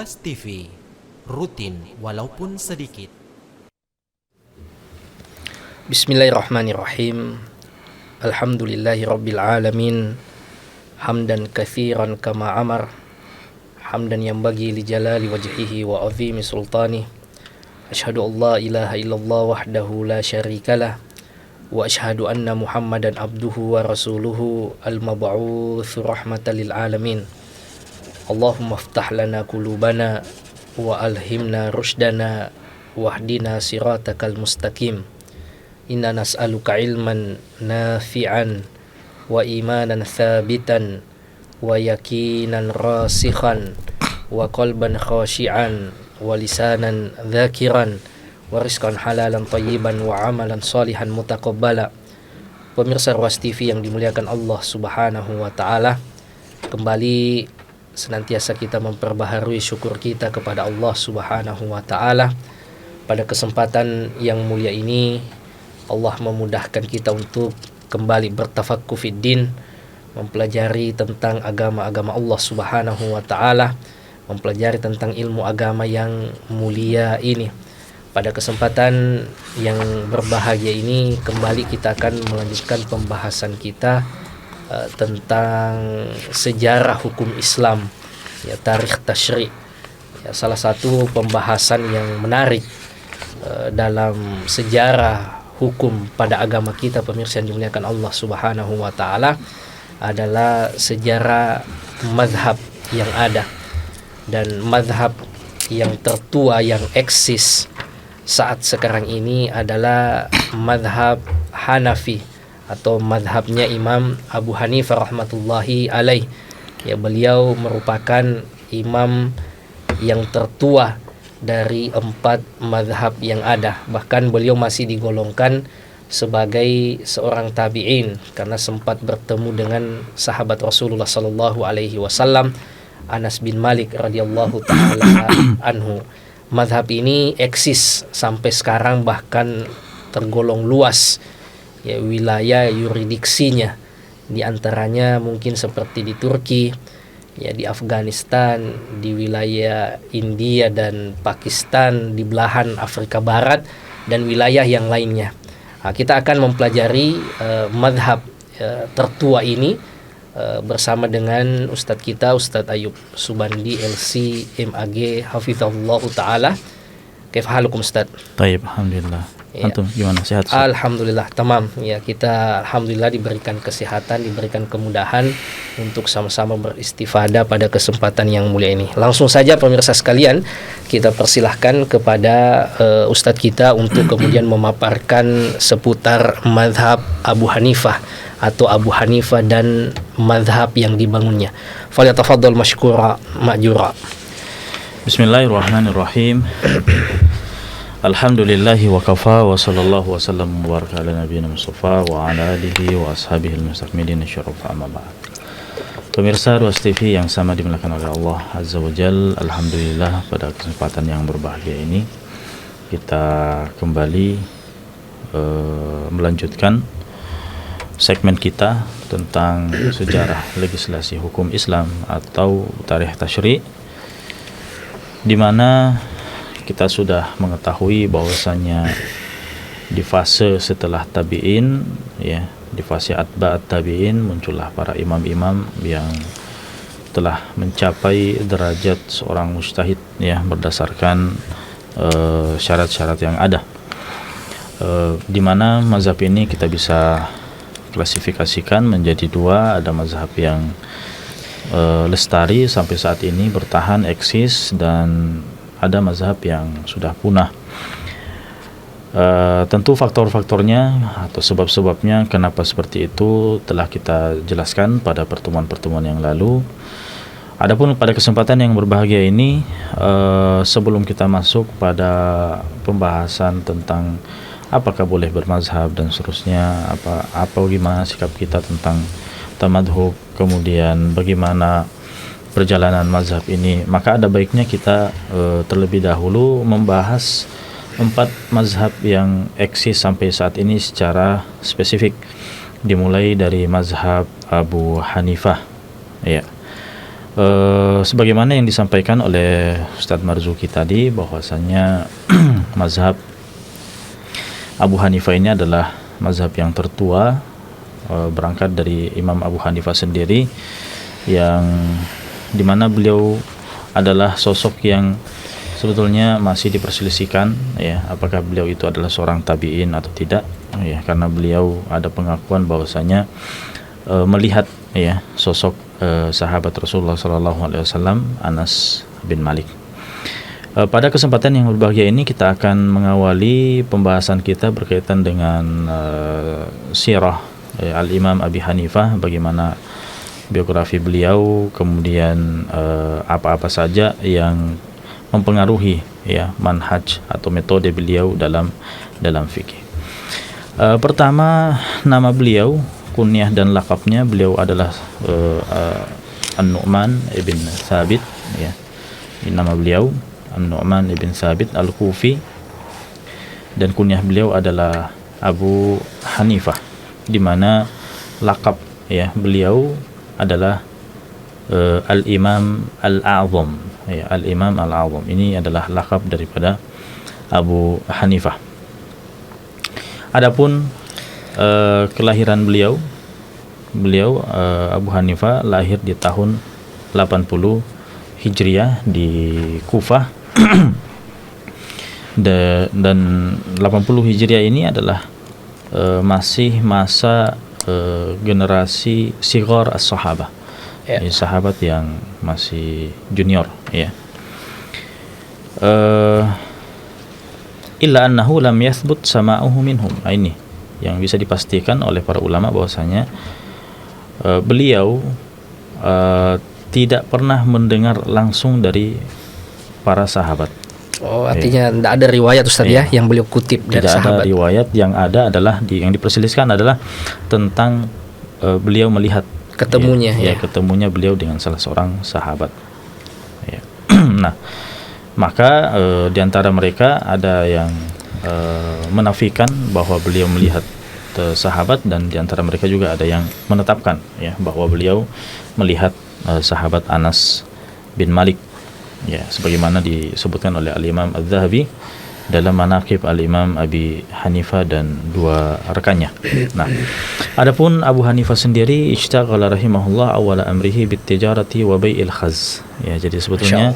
Ruas TV, rutin walaupun sedikit. Bismillahirrahmanirrahim. Alhamdulillahi rabbil alamin. Hamdan katsiran kama amar. Hamdan yanbaghi li jalali wajhihi wa azimi sultani. Asyhadu an la ilaha illallah wahdahu la syarikalah. Wa asyhadu anna Muhammadan abduhu wa rasuluhu al-mab'utsu rahmatan lil alamin. Allahumma iftah lana qulubana wa alhimna rushdana wahdina siratakal mustaqim. Inna nas'aluka ilman nafi'an wa imanan thabitan wa yakinan rasikhan wa qalban khashi'an wa lisanan dzakiran wa rizqan halalan thayyiban wa amalan salihan mutaqabbala. Pemirsa Ruas TV yang dimuliakan Allah Subhanahu wa taala, kembali senantiasa kita memperbaharui syukur kita kepada Allah Subhanahu wa taala. Pada kesempatan yang mulia ini Allah memudahkan kita untuk kembali bertafaqquh fiddin, mempelajari tentang agama-agama Allah Subhanahu wa taala, mempelajari tentang ilmu agama yang mulia ini. Pada kesempatan yang berbahagia ini kembali kita akan melanjutkan pembahasan kita tentang sejarah hukum Islam, ya, tarikh tasyri'. Ya, salah satu pembahasan yang menarik dalam sejarah hukum pada agama kita, pemirsa yang dimuliakan Allah Subhanahu wa taala, adalah sejarah mazhab yang ada. Dan mazhab yang tertua yang eksis saat sekarang ini adalah mazhab Hanafi atau mazhabnya Imam Abu Hanifah rahmatullahi alaih. Ya, beliau merupakan imam yang tertua dari 4 mazhab yang ada. Bahkan beliau masih digolongkan sebagai seorang tabi'in karena sempat bertemu dengan sahabat Rasulullah sallallahu alaihi wasallam, Anas bin Malik radhiyallahu taala anhu. Mazhab ini eksis sampai sekarang, bahkan tergolong luas, ya, wilayah yuridiksinya. Di antaranya mungkin seperti di Turki, ya, di Afghanistan, di wilayah India dan Pakistan, di belahan Afrika Barat dan wilayah yang lainnya. Nah, kita akan mempelajari mazhab tertua ini bersama dengan Ustadz kita, Ustadz Ayub Subandi LC MAG hafizahullah taala. Kaif halukum Ustadz? Baik, alhamdulillah. Ya. Antum gimana, sehat? Alhamdulillah, tamam. Ya, kita alhamdulillah diberikan kesehatan, diberikan kemudahan untuk sama-sama beristifadah pada kesempatan yang mulia ini. Langsung saja pemirsa sekalian, kita persilahkan kepada Ustadz kita untuk kemudian memaparkan seputar mazhab Abu Hanifah atau Abu Hanifah dan mazhab yang dibangunnya. Falyatafaddal mashkura ma'jura. Bismillahirrahmanirrahim. Alhamdulillahi wa kafa wa sallallahu wa sallam wa baraka ala nabiyina Mustafa wa ala alihi wa ashabihi al-mustakmilin syarafa amma ba'd. Pemirsa Ruas TV yang sama dimuliakan oleh Allah Azza wa Jal, alhamdulillah pada kesempatan yang berbahagia ini kita kembali melanjutkan segmen kita tentang sejarah legislasi hukum Islam atau tarikh tasyri', di mana kita sudah mengetahui bahwasanya di fase setelah tabi'in, ya, di fase atba'at tabi'in muncullah para imam-imam yang telah mencapai derajat seorang mujtahid, ya, berdasarkan syarat-syarat yang ada. Di mana mazhab ini kita bisa klasifikasikan menjadi 2. Ada mazhab yang lestari sampai saat ini, bertahan, eksis, dan ada mazhab yang sudah punah. Tentu faktor-faktornya atau sebab-sebabnya kenapa seperti itu telah kita jelaskan pada pertemuan-pertemuan yang lalu. Adapun pada kesempatan yang berbahagia ini, sebelum kita masuk pada pembahasan tentang apakah boleh bermazhab dan seterusnya, apa gimana sikap kita tentang tamadhub, kemudian bagaimana perjalanan mazhab ini, maka ada baiknya kita terlebih dahulu membahas 4 mazhab yang eksis sampai saat ini secara spesifik, dimulai dari mazhab Abu Hanifah, ya. Sebagaimana yang disampaikan oleh Ustadz Marzuki tadi, bahwasanya mazhab Abu Hanifah ini adalah mazhab yang tertua, berangkat dari Imam Abu Hanifah sendiri, yang dimana beliau adalah sosok yang sebetulnya masih diperselisihkan, ya, apakah beliau itu adalah seorang tabi'in atau tidak, ya, karena beliau ada pengakuan bahwasanya melihat, ya, sosok sahabat Rasulullah SAW, Anas bin Malik. Pada kesempatan yang berbahagia ini kita akan mengawali pembahasan kita berkaitan dengan sirah Al-Imam Abi Hanifah, bagaimana biografi beliau, kemudian apa-apa saja yang mempengaruhi, ya, manhaj atau metode beliau dalam fikih. Pertama, nama beliau, kunyah dan lakabnya, beliau adalah An-Nu'man ibn Thabit, ya. Ini nama beliau An-Nu'man ibn Thabit Al-Kufi, dan kunyah beliau adalah Abu Hanifah, di mana lakab, ya, beliau adalah Al-Imam Al-A'zam, ya, Al-Imam Al-A'zam. Ini adalah lakab daripada Abu Hanifah. Adapun kelahiran beliau Abu Hanifah lahir di tahun 80 Hijriah di Kufah. Dan 80 Hijriah ini adalah masih masa generasi sighar as-sahabah, ya, sahabat yang masih junior, ya. Illa annahu lam yathbut sama'uhu minhum. Ini yang bisa dipastikan oleh para ulama bahwasanya beliau tidak pernah mendengar langsung dari para sahabat. Oh, artinya tidak ada riwayat, Ustaz, ya, yang beliau kutip dari sahabat. Tidak ada riwayat. Yang ada adalah yang diperselisihkan adalah tentang beliau melihat ketemunya, ya, ketemunya beliau dengan salah seorang sahabat, ya. Nah, maka di antara mereka ada yang menafikan bahwa beliau melihat sahabat, dan di antara mereka juga ada yang menetapkan, ya, bahwa beliau melihat sahabat Anas bin Malik, ya, sebagaimana disebutkan oleh Al-Imam Az-Zahabi dalam Manaqib Al-Imam Abi Hanifah dan dua rekannya. Nah, adapun Abu Hanifah sendiri ishtaghala rahimahullah awala amrihi bit-tijarati wa bai'il khaz. Ya, jadi sebetulnya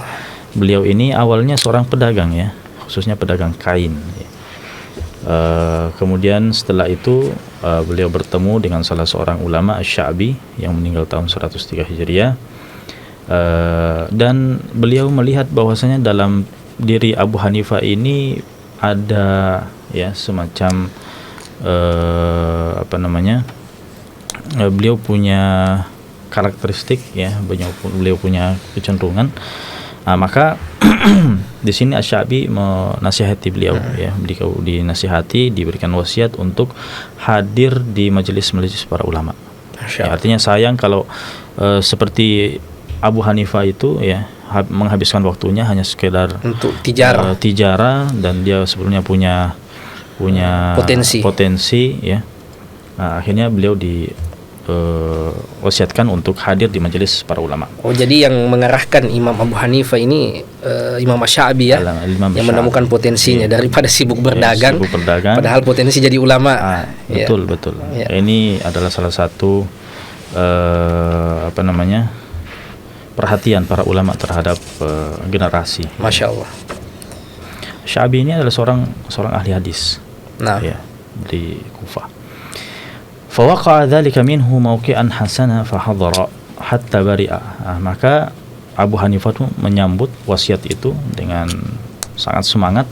beliau ini awalnya seorang pedagang, ya, khususnya pedagang kain, ya. Kemudian setelah itu beliau bertemu dengan salah seorang ulama Asy-Sya'bi yang meninggal tahun 103 Hijriah, dan beliau melihat bahwasanya dalam diri Abu Hanifah ini ada, ya, semacam beliau punya karakteristik, ya, beliau punya kecenderungan. Maka di sini Asy-Sya'bi menasihati beliau, ya, beliau dinasihati, diberikan wasiat untuk hadir di majelis-majelis para ulama. Ya, artinya sayang kalau seperti Abu Hanifah itu, ya, menghabiskan waktunya hanya sekedar untuk tijara, dan dia sebelumnya punya potensi, ya. Nah, akhirnya beliau wasiatkan untuk hadir di majelis para ulama. Oh, jadi yang mengarahkan Imam Abu Hanifah ini Imam Asy-Sya'bi, ya, yang menemukan potensinya, daripada sibuk berdagang, padahal potensi jadi ulama. Betul. Ya. Ini adalah salah satu perhatian para ulama terhadap generasi. Masya Allah. Sya'bi ini adalah seorang ahli hadis, ya, di Kufah. Fawaqa'a dzalika minhu mawqi'an hasana fahadhara hatta bari'a. Maka Abu Hanifah itu menyambut wasiat itu dengan sangat semangat.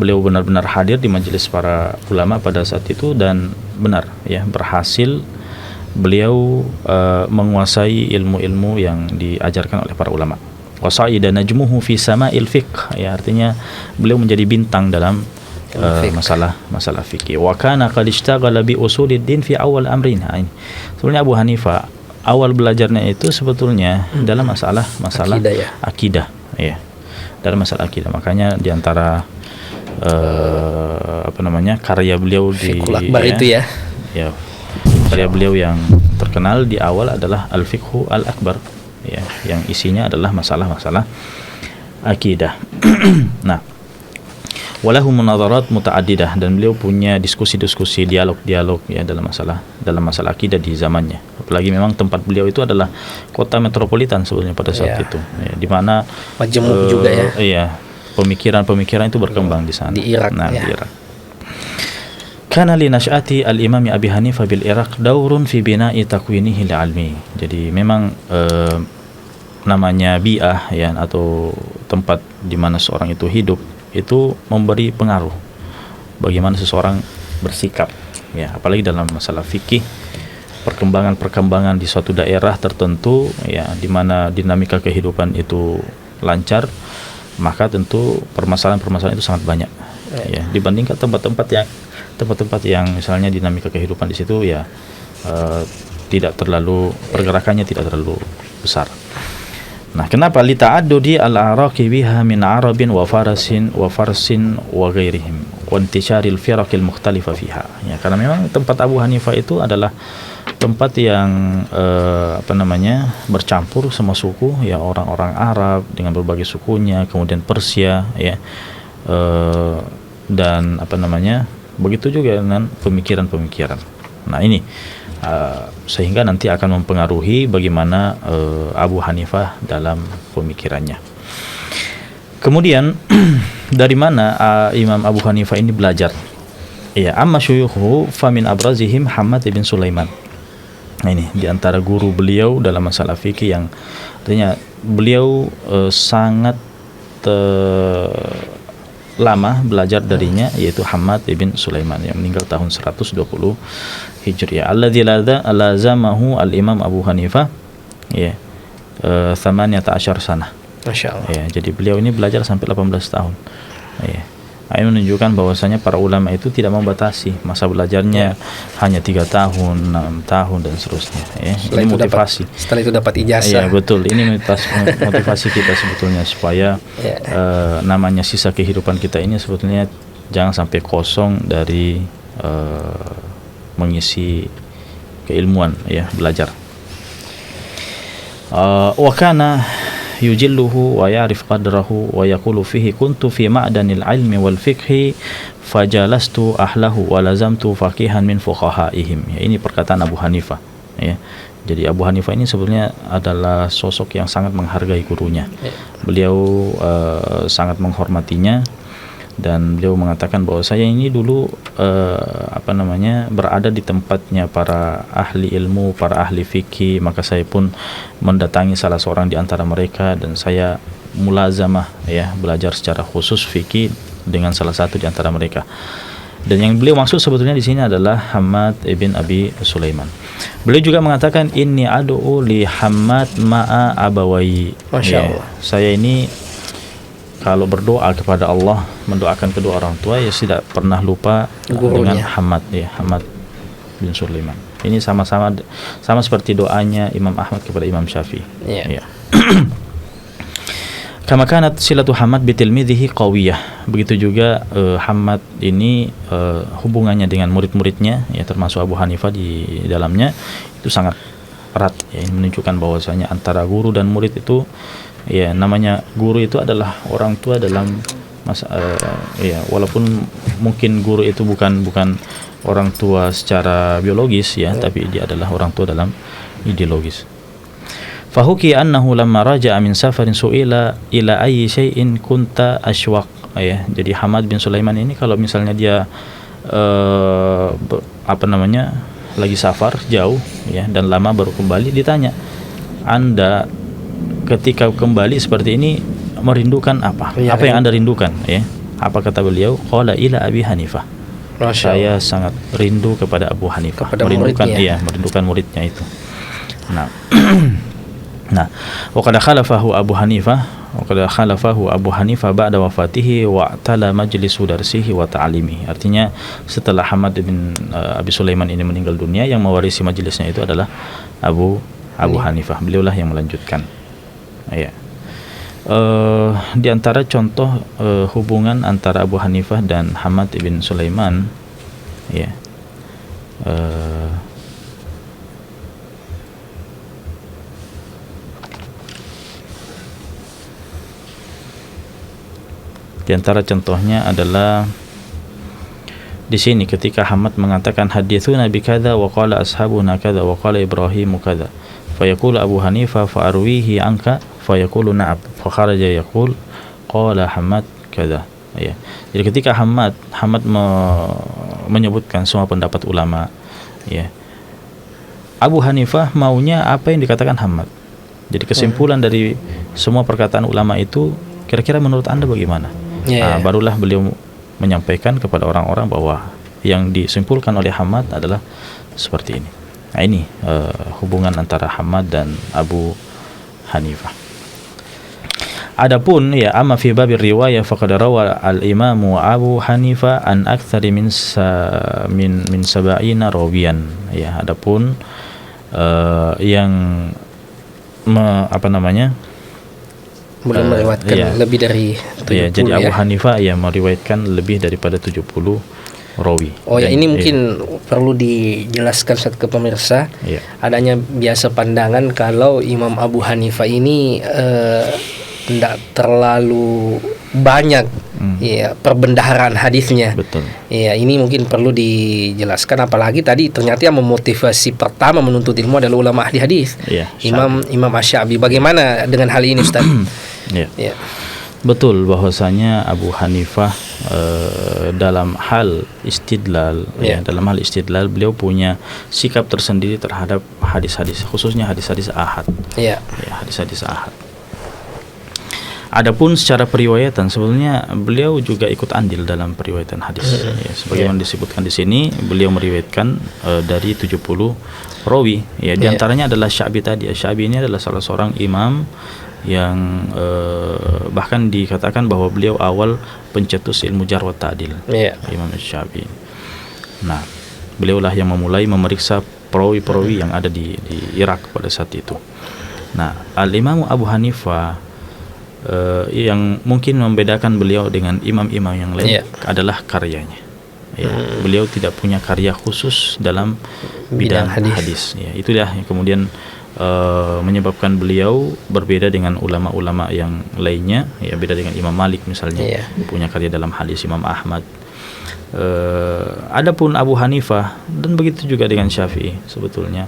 Beliau benar-benar hadir di majelis para ulama pada saat itu, dan benar, ya, berhasil beliau menguasai ilmu-ilmu yang diajarkan oleh para ulama. Wasa'ida najmuhu fi sama'il fiqh, ya, artinya beliau menjadi bintang dalam masalah fikih. Wa kana qad ishtaghala bi usuliddin fi awal amrin. Ini sebetulnya Abu Hanifah awal belajarnya itu sebetulnya dalam masalah akidah, ya, dalam masalah akidah. Makanya di antara karya beliau di Fiqhul Akbar itu, ya, karya beliau yang terkenal di awal adalah Al-Fiqhu Al-Akbar, ya, yang isinya adalah masalah-masalah akidah. Nah, walahu munadharat muta'addidah, dan beliau punya diskusi-diskusi, dialog-dialog ya dalam masalah akidah di zamannya. Apalagi memang tempat beliau itu adalah kota metropolitan sebenarnya pada saat itu, ya, di mana majemuk juga ya. Iya, pemikiran-pemikiran itu berkembang di sana. Di Irak. Nah, ya. di Irak. Kana li nash'ati al-Imam Abi Hanifah bil Iraq daurun fi bina'i takwinihi al-ilmi. Jadi memang namanya bi'ah ya, atau tempat di mana seorang itu hidup, itu memberi pengaruh bagaimana seseorang bersikap ya, apalagi dalam masalah fikih, perkembangan di suatu daerah tertentu ya, di mana dinamika kehidupan itu lancar, maka tentu permasalahan-permasalahan itu sangat banyak ya, dibandingkan tempat-tempat yang misalnya dinamika kehidupan di situ ya tidak terlalu, pergerakannya tidak terlalu besar. Nah, kenapa lita'addudi al-araqi biha min arabin wa farsin wa ghairihim wa intisharil firaqil mukhtalifa fiha. Ya, karena memang tempat Abu Hanifah itu adalah tempat yang bercampur semua suku ya, orang-orang Arab dengan berbagai sukunya, kemudian Persia ya, dan begitu juga dengan pemikiran-pemikiran. Nah, ini sehingga nanti akan mempengaruhi bagaimana Abu Hanifah dalam pemikirannya. Kemudian dari mana Imam Abu Hanifah ini belajar? Ya, amma syuyukhu famin abrazihim Hammad ibn Sulaiman. Nah, ini di antara guru beliau dalam masalah fikih yang artinya beliau sangat lama belajar darinya, yaitu Hammad ibn Sulaiman yang meninggal tahun 120 Hijriah. Alladzi lazamahu al-Imam Abu Hanifah ya 18 sanah. Masyaallah. Ya, jadi beliau ini belajar sampai 18 tahun. Ya. Ini menunjukkan bahwasanya para ulama itu tidak membatasi masa belajarnya hanya 3 tahun, 6 tahun dan seterusnya ya. Ini motivasi. Setelah itu dapat ijazah. Iya, betul. Ini motivasi kita sebetulnya supaya namanya sisa kehidupan kita ini sebetulnya jangan sampai kosong dari mengisi keilmuan ya, belajar. Wa kana yujilluhu wa ya'rif qadrahu wa yaqulu fihi kuntu fi ma'danil ilmi wal fiqhi fajalastu ahlahu wa lazamtu faqihan min fuqahaihim. Ya, ini perkataan Abu Hanifah ya. Jadi Abu Hanifah ini sebenarnya adalah sosok yang sangat menghargai gurunya. Beliau sangat menghormatinya, dan beliau mengatakan bahwa saya ini dulu berada di tempatnya para ahli ilmu, para ahli fikih, maka saya pun mendatangi salah seorang di antara mereka dan saya mulazamah ya, belajar secara khusus fikih dengan salah satu di antara mereka. Dan yang beliau maksud sebetulnya di sini adalah Hammad ibn Abi Sulaiman. Beliau juga mengatakan inni ad'u li Hammad ma'a abawai. Masyaallah. Ya, saya ini kalau berdoa kepada Allah, mendoakan kedua orang tua ya tidak pernah lupa dengan Hammad ya, Hammad bin Sulaiman. Ini sama seperti doanya Imam Ahmad kepada Imam Syafi'i. Ya. Kama kanat silatu Hammad bitilmidhihi qawiyah. Begitu juga Hammad ini hubungannya dengan murid-muridnya ya, termasuk Abu Hanifah di dalamnya itu sangat erat ya. Ini menunjukkan bahwasanya antara guru dan murid itu ya, namanya guru itu adalah orang tua dalam ya, walaupun mungkin guru itu bukan orang tua secara biologis ya, tapi dia adalah orang tua dalam ideologis. Fahuki annahu lamma raja'a min safarin su'ila ila ayyi syai'in kunta ashwaq ya. Jadi Hammad bin Sulaiman ini kalau misalnya dia lagi safar jauh ya, dan lama baru kembali, ditanya, Anda ketika kembali seperti ini merindukan apa? Apa yang Anda rindukan ya? Apa kata beliau? Qala ila Abi Hanifah. Saya sangat rindu kepada Abu Hanifah, merindukan muridnya itu. Nah, wa qad khalafahu Abu Hanifah ba'da wafatihi wa tala majlisu darsihi wa ta'alimihi. Artinya setelah Hammad bin Abi Sulaiman ini meninggal dunia, yang mewarisi majelisnya itu adalah Abu Hanifah. Beliaulah yang melanjutkan. Ya. Di antara contoh hubungan antara Abu Hanifah dan Hammad bin Sulaiman ya, Di antara contohnya adalah di sini ketika Ahmad mengatakan haditsuna bi kadza wa qala ashabuna kadza wa qala Ibrahim kadza, fayaqulu Abu Hanifah fa arwihi anka fayaqulu na'am fa kharaja yaqul qala Ahmad kadza. Ya. Jadi ketika Ahmad menyebutkan semua pendapat ulama, ya, Abu Hanifah maunya apa yang dikatakan Ahmad. Jadi kesimpulan dari semua perkataan ulama itu kira-kira menurut Anda bagaimana? Barulah beliau menyampaikan kepada orang-orang bahwa yang disimpulkan oleh Ahmad adalah seperti ini. Nah, ini hubungan antara Ahmad dan Abu Hanifah. Adapun ya amma fi babir riwayah faqad rawa al-Imam Abu Hanifah an aktsari min sab'ina rawiyan. Ya, adapun yang belum meriwayatkan lebih dari 70 ya. Jadi Abu Hanifah meriwayatkan lebih daripada 70 rawi. Ini mungkin perlu dijelaskan ke pemirsa. Adanya biasa pandangan kalau Imam Abu Hanifah ini tidak terlalu banyak perbendaharaan hadisnya. Betul. Ya, ini mungkin perlu dijelaskan, apalagi tadi ternyata yang memotivasi pertama menuntut ilmu adalah ulama ahli hadis. Imam Asy-Syafi'i. Bagaimana dengan hal ini, Ustaz? Ya. Betul bahwasanya Abu Hanifah dalam hal istidlal, dalam hal istidlal beliau punya sikap tersendiri terhadap hadis-hadis, khususnya hadis-hadis ahad. Hadis-hadis ahad. Adapun secara periwayatan sebetulnya beliau juga ikut andil dalam periwayatan hadis. Sebagaimana disebutkan di sini, beliau meriwayatkan dari 70 rawi. Di antaranya adalah Sya'bi tadi. Sya'bi ini adalah salah seorang imam yang bahkan dikatakan bahwa beliau awal pencetus ilmu jarh wa ta'dil. Imam Sya'bi. Nah, beliaulah yang memulai memeriksa perawi-perawi yang ada di Irak pada saat itu. Nah, Al-Imam Abu Hanifah yang mungkin membedakan beliau dengan imam-imam yang lain adalah karyanya. Beliau tidak punya karya khusus dalam bidang hadis. Itulah yang kemudian menyebabkan beliau berbeda dengan ulama-ulama yang lainnya. Beda dengan Imam Malik misalnya, punya karya dalam hadis, Imam Ahmad. Adapun Abu Hanifah dan begitu juga dengan Syafi'i sebetulnya.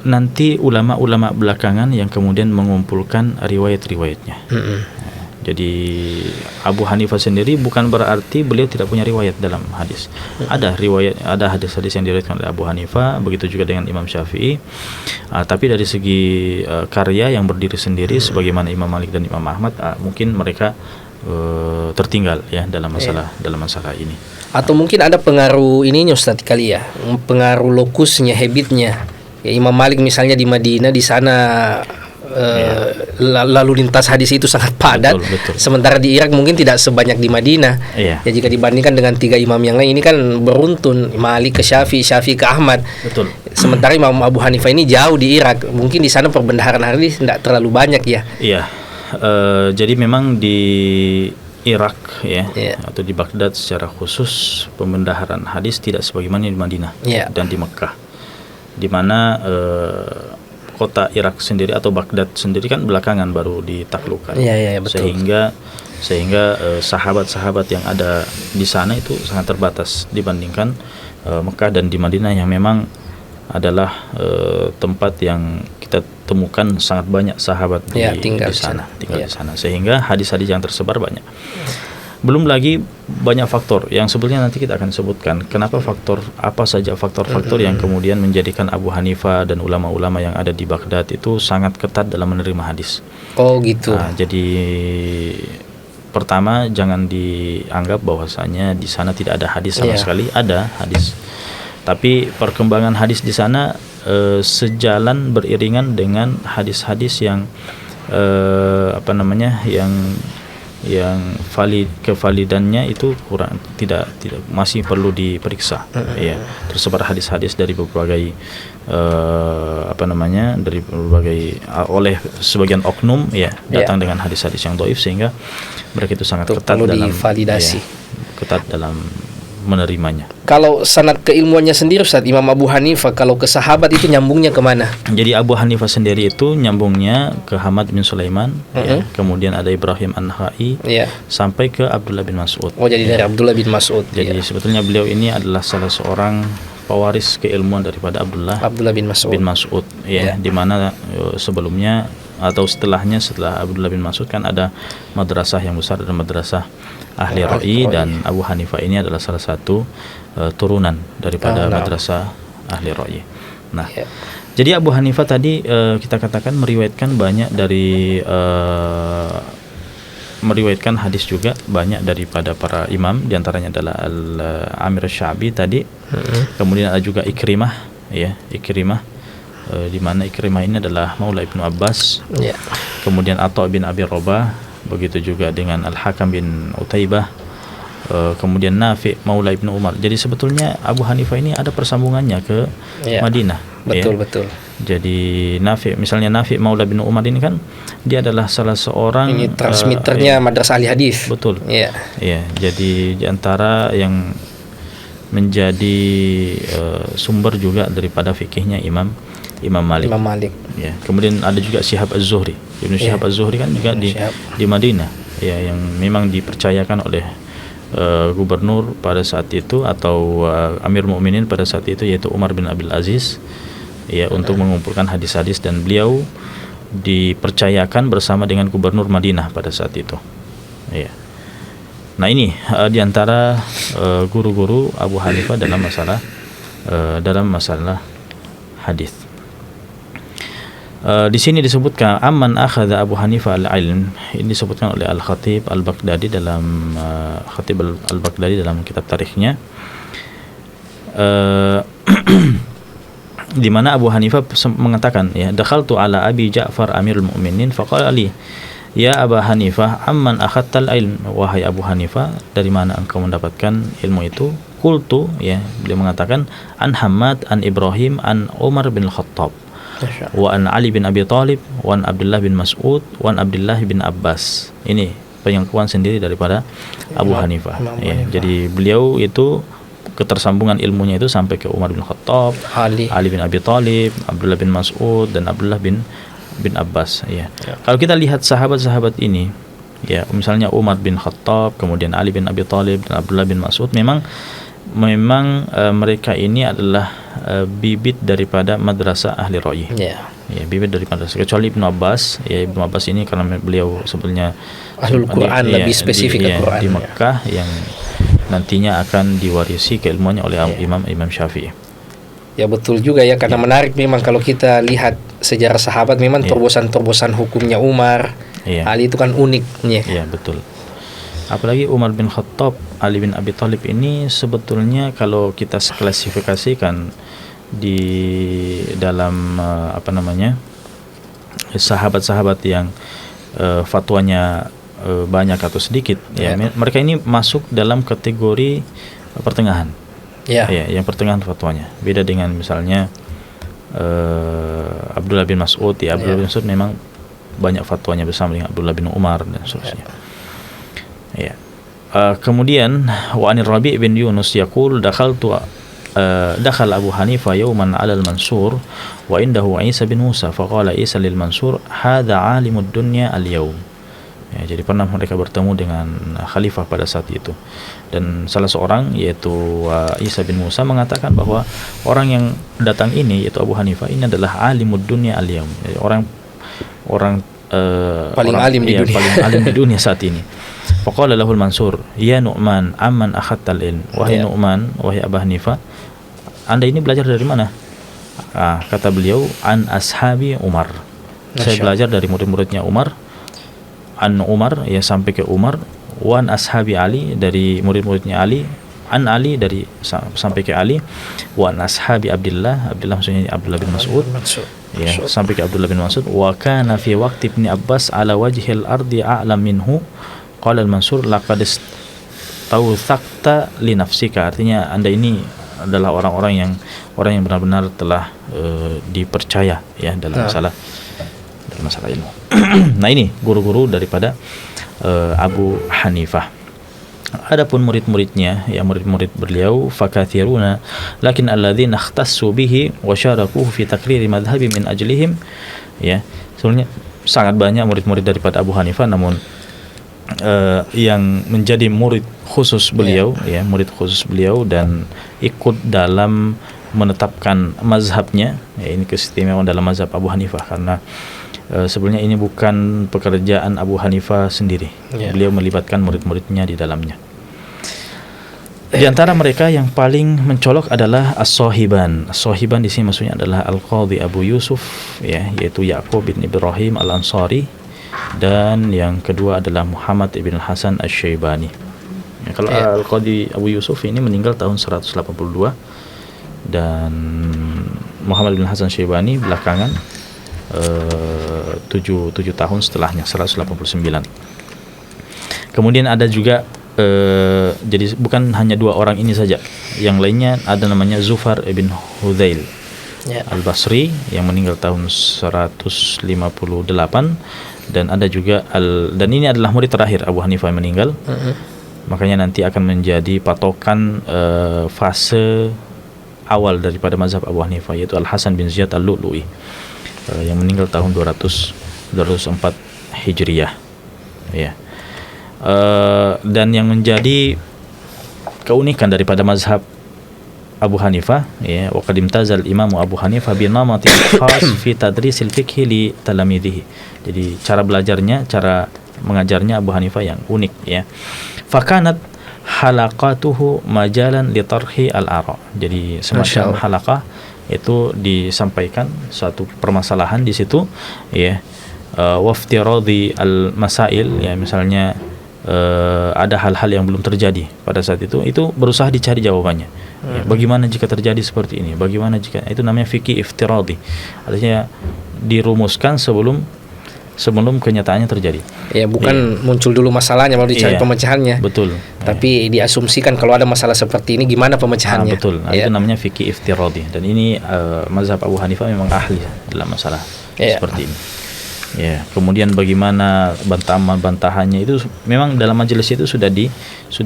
Nanti ulama-ulama belakangan yang kemudian mengumpulkan riwayat-riwayatnya. Jadi Abu Hanifah sendiri bukan berarti beliau tidak punya riwayat dalam hadis. Ada hadis-hadis yang diriwayatkan oleh Abu Hanifah, begitu juga dengan Imam Syafi'i. Tapi dari segi karya yang berdiri sendiri sebagaimana Imam Malik dan Imam Ahmad, mungkin mereka tertinggal dalam masalah ini. Atau mungkin ada pengaruh ininya, Ustaz, kali ya, pengaruh lokusnya, habitnya. Imam Malik misalnya di Madinah, di sana lalu lintas hadis itu sangat padat. Betul. Sementara di Irak mungkin tidak sebanyak di Madinah. Ya, jika dibandingkan dengan 3 imam yang lain, ini kan beruntun, Malik ke Syafi'i, Syafi'i ke Ahmad. Betul. Sementara Imam Abu Hanifah ini jauh di Irak, mungkin di sana perbendaharaan hadis tidak terlalu banyak ya. Jadi memang di Irak atau di Baghdad secara khusus pembendaharaan hadis tidak sebagaimana di Madinah dan di Mekah, di mana kota Irak sendiri atau Baghdad sendiri kan belakangan baru ditaklukkan. Betul. Sehingga sahabat-sahabat yang ada di sana itu sangat terbatas dibandingkan Mekah dan di Madinah yang memang adalah tempat yang kita temukan sangat banyak sahabat tinggal di sana, sehingga hadis-hadis yang tersebar banyak. Belum lagi banyak faktor yang sebetulnya nanti kita akan sebutkan apa saja faktor-faktor yang kemudian menjadikan Abu Hanifah dan ulama-ulama yang ada di Baghdad itu sangat ketat dalam menerima hadis. Jadi pertama, jangan dianggap bahwasanya di sana tidak ada hadis sama sekali. Ada hadis, tapi perkembangan hadis di sana sejalan beriringan dengan hadis-hadis yang yang kevalidannya itu kurang, tidak masih perlu diperiksa. Tersebar hadis-hadis dari berbagai oleh sebagian oknum datang dengan hadis-hadis yang dhaif, sehingga mereka itu sangat ketat dalam divalidasi, ketat dalam menerimanya. Kalau sanad keilmuannya sendiri Ustaz, Imam Abu Hanifah kalau ke sahabat itu nyambungnya kemana? Jadi Abu Hanifah sendiri itu nyambungnya ke Hamad bin Sulaiman, ya. Kemudian ada Ibrahim An-Nakhai, Ya. sampai ke Abdullah bin Mas'ud. Oh, jadi dari Abdullah bin Mas'ud. Jadi sebetulnya beliau ini adalah salah seorang pewaris keilmuan daripada Abdullah bin Mas'ud. Ya, di mana sebelumnya atau setelahnya, setelah Abdullah bin Mas'ud kan ada madrasah yang besar, ada madrasah Ahli Ra'i, dan Abu Hanifah ini adalah salah satu turunan daripada madrasah Ahli Ra'i. Nah, jadi Abu Hanifah tadi kita katakan meriwayatkan banyak dari meriwayatkan hadis juga banyak daripada para imam, diantaranya adalah Amir Sya'bi tadi. Kemudian ada juga Ikrimah, ya, di mana Ikrimah ini adalah Maula Ibnu Abbas. Kemudian Atha bin Abi Rabah, begitu juga dengan Al-Hakam bin Utaibah, kemudian Nafi Maula Ibnu Umar. Jadi sebetulnya Abu Hanifah ini ada persambungannya ke Madinah. Betul. Jadi misalnya Nafi Maula bin Umar ini kan dia adalah salah seorang ini transmiternya madrasah ahli hadis. Betul. Iya. Jadi di antara yang menjadi sumber juga daripada fikihnya Imam Malik. Ya. Kemudian ada juga Syihab Az-Zuhri. Ibnu Syihab Az-Zuhri kan juga di Madinah, ya, yang memang dipercayakan oleh gubernur pada saat itu atau Amir Mukminin pada saat itu, yaitu Umar bin Abdul Aziz, ya, untuk mengumpulkan hadis-hadis, dan beliau dipercayakan bersama dengan gubernur Madinah pada saat itu. Ya. Nah, ini diantara guru-guru Abu Hanifah dalam masalah hadis. Di sini disebutkan amman akhadha Abu Hanifah al-ilm, ini disebutkan oleh Al-Khatib Al-Baghdadi dalam Al-Baghdadi dalam kitab tarikhnya, di mana Abu Hanifah mengatakan, ya, dakhaltu ala Abi Ja'far Amirul Mu'minin faqala li ya Abu Hanifah amman akhadtal ilm, wahai Abu Hanifah, dari mana engkau mendapatkan ilmu itu? Qultu, ya, beliau mengatakan, an Hammad an Ibrahim an Umar bin Khattab wa an Ali bin Abi Thalib wa an Abdullah bin Mas'ud wa an Abdullah bin Abbas. Ini pengakuan sendiri daripada Abu Hanifah. Ya, jadi beliau itu ketersambungan ilmunya itu sampai ke Umar bin Khattab, Ali bin Abi Thalib, Abdullah bin Mas'ud, dan Abdullah bin Abbas. Ya. Kalau kita lihat sahabat-sahabat ini, ya, misalnya Umar bin Khattab, kemudian Ali bin Abi Thalib, dan Abdullah bin Mas'ud, memang mereka ini adalah bibit daripada madrasah Ahli Ra'i. Ya, bibit dari madrasah. Kecuali Ibnu Abbas, ya, Ibnu Abbas ini karena beliau sebetulnya Ahlul Quran, lebih spesifik ke Quran di Mekah, yang nantinya akan diwarisi keilmuannya oleh Imam Syafi'i. Ya, betul juga, ya, karena menarik memang kalau kita lihat sejarah sahabat, memang terobosan-terobosan hukumnya Umar, Ali itu kan unik. Iya, betul. Apalagi Umar bin Khattab, Ali bin Abi Thalib ini sebetulnya kalau kita klasifikasikan di dalam sahabat-sahabat yang fatwanya banyak atau sedikit, ya, mereka ini masuk dalam kategori pertengahan. Ya, yang pertengahan fatwanya. Beda dengan misalnya Abdullah bin Mas'ud, ya, Abdullah bin Mas'ud memang banyak fatwanya bersama dengan Abdullah bin Umar dan seterusnya. Ya. Kemudian wa anir Rabi' bin Yunus yaqul dakhala Abu Hanifah yawman 'ala al-Mansur wa indahu Isa bin Musa faqala Isa lil Mansur hadha 'alimud dunya al-yawm. Ya, jadi pernah mereka bertemu dengan khalifah pada saat itu, dan salah seorang, yaitu Isa bin Musa, mengatakan bahwa orang yang datang ini, yaitu Abu Hanifah, ini adalah alimud dunya al-yawm, jadi orang paling alim di dunia saat ini. Faqala lahul Mansur ya Nu'man amman akhadtal ilm, wahai Nu'man, wahai Abu Hanifah, Anda ini belajar dari mana? Kata beliau, an ashabi Umar, saya belajar dari murid-muridnya Umar. An Umar, ya, sampai ke Umar. Wan ashabi Ali, dari murid-muridnya Ali. An Ali, dari sampai ke Ali. Wan ashabi Abdullah maksudnya Abdullah bin Mas'ud, ya, sampai ke Abdullah bin Mas'ud. Wa kana fi waqti Ibn Abbas ala wajhil ardi a'lam minhu. Qala al-Mansur laqad tawthaqta li nafsika, artinya Anda ini adalah orang yang benar-benar telah dipercaya, ya, dalam masalah ilmu. Nah, ini guru-guru daripada Abu Hanifah. Adapun murid-muridnya, ya murid-murid beliau, fakathiruna, lakin alladzina ikhtassu bihi wa syarakuhu fi taqriri madhhabi min ajlihim, ya. Sebenarnya sangat banyak murid-murid daripada Abu Hanifah, namun yang menjadi murid khusus beliau, ya, murid khusus beliau dan ikut dalam menetapkan mazhabnya, ya, ini keistimewaan dalam mazhab Abu Hanifah karena sebenarnya ini bukan pekerjaan Abu Hanifah sendiri. Beliau melibatkan murid-muridnya di dalamnya. Di antara mereka yang paling mencolok adalah As-Sahiban. As-Sahiban di sini maksudnya adalah Al-Qadhi Abu Yusuf, ya, yaitu Ya'qub bin Ibrahim Al-Ansari, dan yang kedua adalah Muhammad ibn Hasan Asy-Syaibani. Ya, kalau Al-Qadhi Abu Yusuf ini meninggal tahun 182 dan Muhammad bin Hasan Asy-Syaibani belakangan 7 tahun setelahnya, 189. Kemudian ada juga jadi bukan hanya 2 orang ini saja, yang lainnya ada namanya Zufar ibn Hudzail Al-Basri yang meninggal tahun 158, dan ada juga dan ini adalah murid terakhir Abu Hanifah yang meninggal. Makanya nanti akan menjadi patokan fase awal daripada mazhab Abu Hanifah, yaitu Al-Hasan bin Ziyad Al-Lu'lu'i yang meninggal tahun 204 Hijriyah, ya. Dan yang menjadi keunikan daripada mazhab Abu Hanifah, ya, wa qad imtazal Imam Abu Hanifah bi namatin khas fi tadrisil fiqh li talamidhihi. Jadi cara belajarnya, cara mengajarnya Abu Hanifah yang unik, ya. Fakanat halaqatuhu majalan li tarhi al-ara. Jadi semacam halaqah itu disampaikan suatu permasalahan di situ, ya. Waftiradi al-masail, ya, misalnya ada hal-hal yang belum terjadi pada saat itu berusaha dicari jawabannya. Ya, bagaimana jika terjadi seperti ini? Bagaimana jika, itu namanya fikih iftiradi. Artinya dirumuskan sebelum kenyataannya terjadi. Ya, bukan muncul dulu masalahnya baru dicari pemecahannya. Betul. Tapi diasumsikan kalau ada masalah seperti ini gimana pemecahannya. Betul. Itu namanya fikih iftiradi. Dan ini mazhab Abu Hanifah memang ahli dalam masalah seperti ini. Ya, kemudian bagaimana bantahannya itu memang dalam majelis itu sudah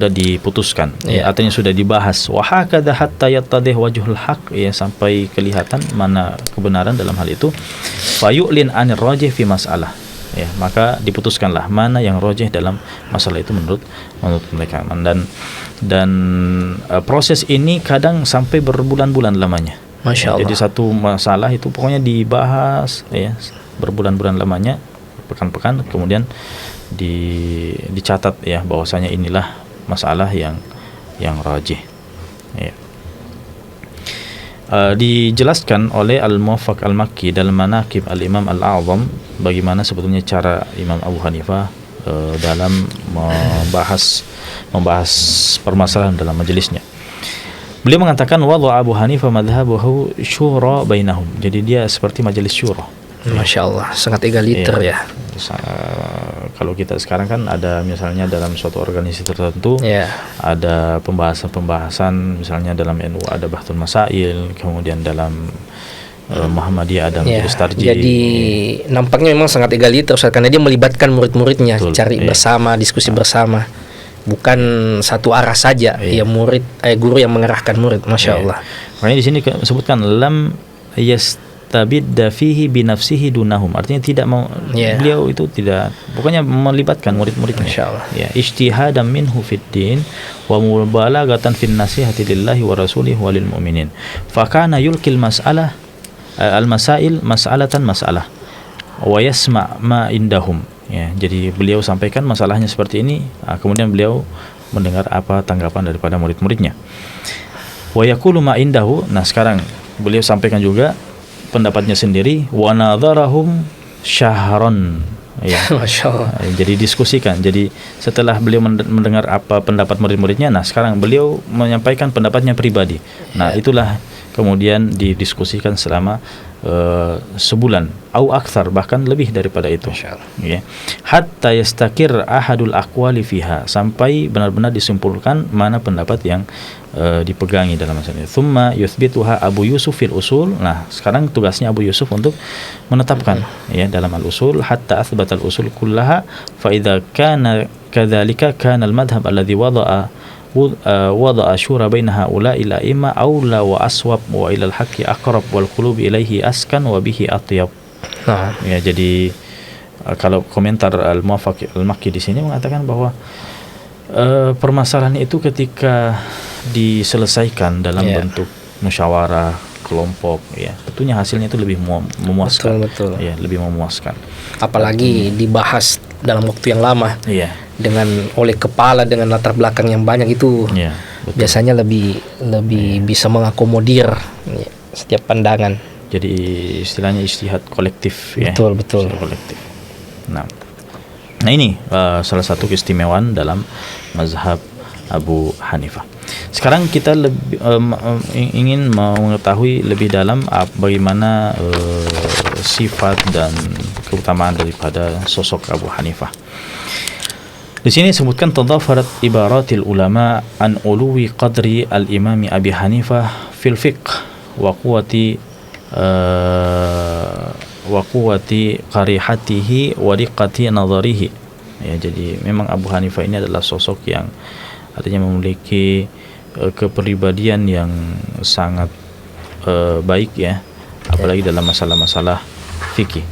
diputuskan, ya, artinya sudah dibahas. Wa hakadha hatta yattadih wajhul haq, ya, sampai kelihatan mana kebenaran dalam hal itu. Fa yu'lin 'anir rajih fi mas'alah. Ya, maka diputuskanlah mana yang rajih dalam masalah itu menurut mereka. Dan proses ini kadang sampai berbulan-bulan lamanya. Masya Allah. Jadi satu masalah itu pokoknya dibahas, ya, berbulan-bulan lamanya, pekan-pekan, kemudian dicatat, ya, bahwasanya inilah masalah yang rajih, ya. Dijelaskan oleh Al-Muwaffaq Al-Makki dalam Manaqib Al-Imam Al-A'zam bagaimana sebetulnya cara Imam Abu Hanifah dalam membahas permasalahan dalam majelisnya. Beliau mengatakan wadha Abu Hanifah madhhabuhu syura bainahum. Jadi dia seperti majelis syura. Masya Allah, sangat egaliter, ya. Kalau kita sekarang kan ada misalnya dalam suatu organisasi tertentu, ada pembahasan misalnya dalam NU ada Bahthul Masail, kemudian dalam Muhammadiyah ada majelis tarjih. Jadi nampaknya memang sangat egaliter, Ustaz, karena dia melibatkan murid-muridnya, cari bersama, diskusi bersama. Bukan satu arah saja, ya, guru yang mengarahkan murid. Masya Allah. Makanya di sini disebutkan lam tabidda fihi binafsihi dunahum, artinya tidak mau, beliau itu tidak, pokoknya melibatkan murid-muridnya. Insyaallah. Ya, ijtihadan minhu fid din wa mubalaghatan fin nasihati lillahi wa rasulihi wa lil mu'minin. Fa kana yulqil mas'alah al-masail mas'alatan mas'alah wa yasma' ma indahum. Ya, jadi beliau sampaikan masalahnya seperti ini, kemudian beliau mendengar apa tanggapan daripada murid-muridnya. Wa yaqulu ma indahu. Nah, sekarang beliau sampaikan juga pendapatnya sendiri, wa nadharahum syahron, ya. Masya Allah. Jadi diskusikan. Jadi setelah beliau mendengar apa pendapat murid-muridnya, nah sekarang beliau menyampaikan pendapatnya pribadi. Nah, itulah kemudian didiskusikan selama sebulan au akthar, bahkan lebih daripada itu. Masya Allah. Ya. Hatta yastakir ahadul aqwali fiha, sampai benar-benar disimpulkan mana pendapat yang dipegangi dalam masalah ini. Thumma yuthbituha Abu Yusuf fil usul. Nah, sekarang tugasnya Abu Yusuf untuk menetapkan ya dalam al-usul, hatta athbata al-usul kullaha fa idza kana kadzalika kana al-madhhab alladhi wada'a syura baina haula'i al-a'imma aula wa aswab wa ila al-haqqi aqrab wal qulub ilaihi askan wa bihi atyab. Nah, Ya, jadi kalau komentar Al-Muwaffaq Al-Makki di sini mengatakan bahwa permasalahan itu ketika diselesaikan dalam bentuk musyawarah kelompok, ya tentunya hasilnya itu lebih memuaskan. betul. Ya, lebih memuaskan. Apalagi dibahas dalam waktu yang lama Iya. dengan oleh kepala dengan latar belakang yang banyak itu, Iya, betul. biasanya lebih bisa mengakomodir ya, setiap pandangan. Jadi istilahnya ijtihad kolektif ya. Betul. Ijtihad kolektif. Nah ini salah satu keistimewaan dalam mazhab Abu Hanifah. Sekarang kita ingin mengetahui lebih dalam bagaimana sifat dan keutamaan daripada sosok Abu Hanifah. Di sini disebutkan tadafarat ibaratil ulama an uluwi qadri al-imami Abi Hanifah fil fiqh wa quwwati qarihatihi wa diqqati nadharihi. Ya, jadi memang Abu Hanifah ini adalah sosok yang artinya memiliki kepribadian yang sangat baik ya, apalagi dalam masalah-masalah fikih.